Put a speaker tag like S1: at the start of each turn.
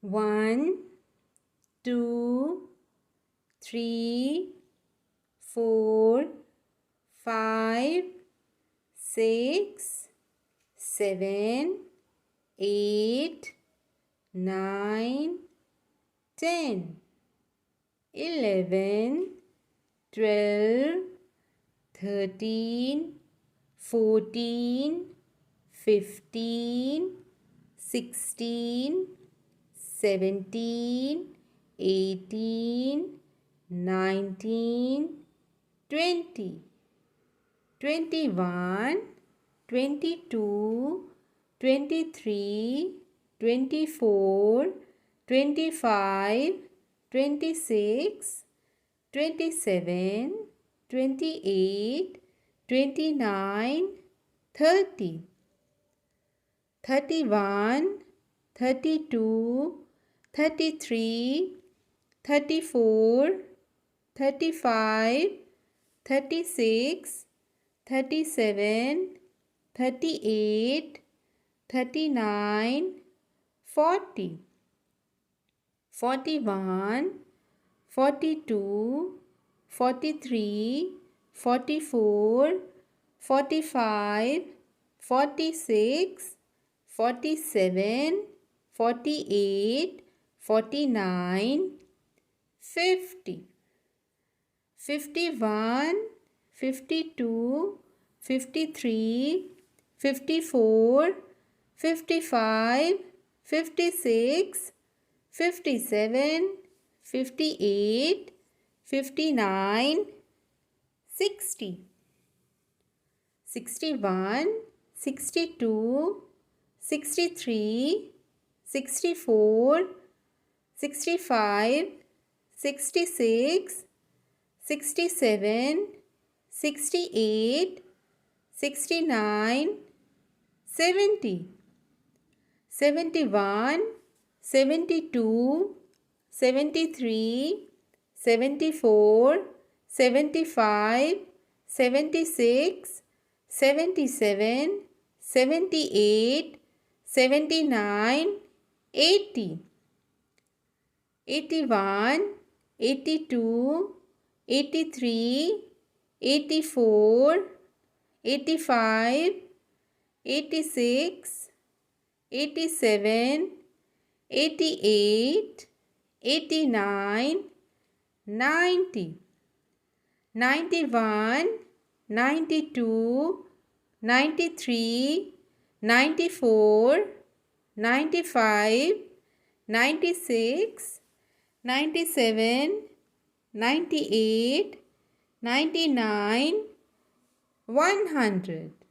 S1: 1, 2, 3, 4, 5, 6, 7, 8, 9, 10, 11, 12, 13, 14, 15, 16, 17, 18, 19, 20, 21, 22, 23, 24, 25, 26, 27, 28, 29, 30, 31, 32, 33, 34, 35, 36, 37, 38, 39, 40, 41, 42, 43, 44, 45, 46, 47, 48, 49, 50, 51, 52, 53, 54, 55, 56, 57, 58, 59, 60, 61, 62, 63, 64, 65, 66, 67, 68, 69, 70, 71, 72, 73, 74, 75, 76, 77, 78, 79, 80, 81, 82, 83, 84, 85, 86, 87, 88, 89, 90, 91, 92, 93, 94, 95, 96, 97, 98, 99, 100.